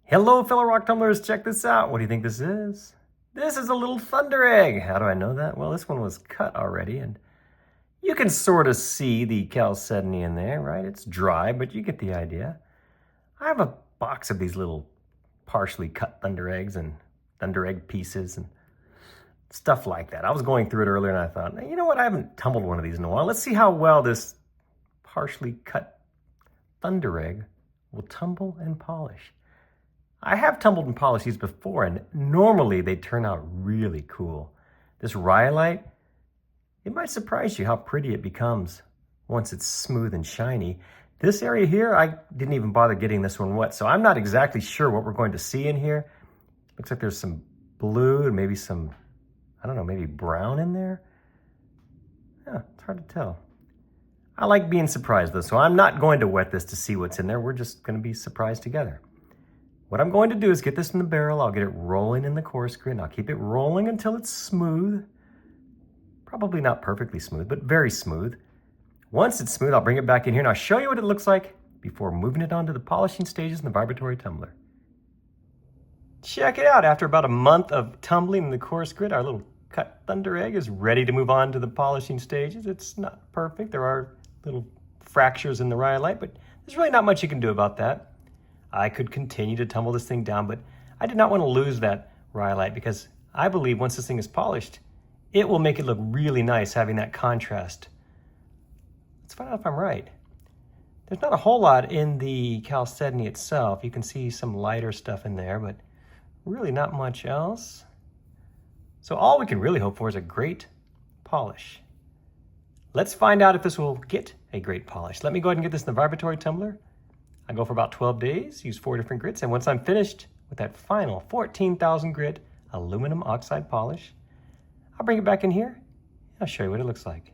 Hello, fellow rock tumblers, check this out. What do you think this is? This is a little Thunderegg. How do I know that? Well, this one was cut already, and you can sort of see the chalcedony in there, right? It's dry, but you get the idea. I have a box of these little partially cut Thundereggs and Thunderegg pieces and stuff like that. I was going through it earlier, and I thought, you know what? I haven't tumbled one of these in a while. Let's see how well this partially cut Thunderegg will tumble and polish. I have tumbled and polished these before, and normally they turn out really cool. This rhyolite, it might surprise you how pretty it becomes once it's smooth and shiny. This area here, I didn't even bother getting this one wet, so I'm not exactly sure what we're going to see in here. Looks like there's some blue and maybe some, I don't know, maybe brown in there. Yeah, it's hard to tell. I like being surprised though, so I'm not going to wet this to see what's in there. We're just going to be surprised together. What I'm going to do is get this in the barrel. I'll get it rolling in the coarse grit. I'll keep it rolling until it's smooth. Probably not perfectly smooth, but very smooth. Once it's smooth, I'll bring it back in here and I'll show you what it looks like before moving it on to the polishing stages in the vibratory tumbler. Check it out. After about a month of tumbling in the coarse grit, our little cut Thunderegg is ready to move on to the polishing stages. It's not perfect. There are little fractures in the rhyolite, but there's really not much you can do about that. I could continue to tumble this thing down, but I did not want to lose that rhyolite because I believe once this thing is polished, it will make it look really nice having that contrast. Let's find out if I'm right. There's not a whole lot in the chalcedony itself. You can see some lighter stuff in there, but really not much else. So all we can really hope for is a great polish. Let's find out if this will get a great polish. Let me go ahead and get this in the vibratory tumbler. I go for about 12 days, use 4 different grits, and once I'm finished with that final 14,000 grit aluminum oxide polish, I'll bring it back in here. I'll show you what it looks like.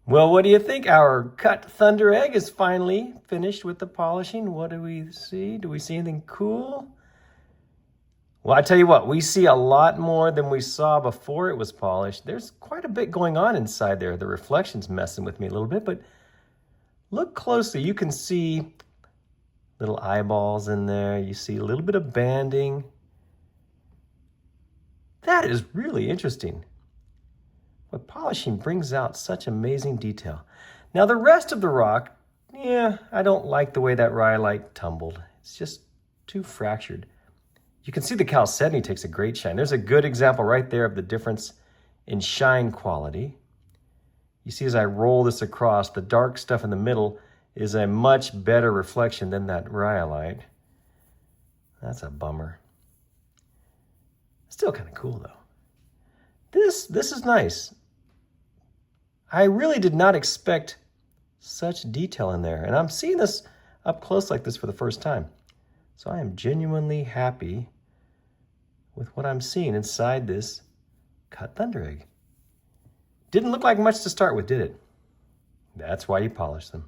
Well, what do you think? Our cut Thunderegg is finally finished with the polishing. What do we see? Do we see anything cool? Well, I tell you what, we see a lot more than we saw before it was polished. There's quite a bit going on inside there. The reflection's messing with me a little bit, but look closely. You can see little eyeballs in there. You see a little bit of banding. That is really interesting. But polishing brings out such amazing detail. Now the rest of the rock, yeah, I don't like the way that rhyolite tumbled. It's just too fractured. You can see the chalcedony takes a great shine. There's a good example right there of the difference in shine quality. You see as I roll this across, the dark stuff in the middle is a much better reflection than that rhyolite. That's a bummer. Still kind of cool though. This is nice. I really did not expect such detail in there, and I'm seeing this up close like this for the first time. So I am genuinely happy with what I'm seeing inside this cut Thunderegg. Didn't look like much to start with, did it? That's why you polish them.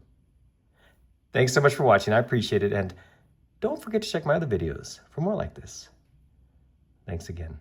Thanks so much for watching. I appreciate it. And don't forget to check my other videos for more like this. Thanks again.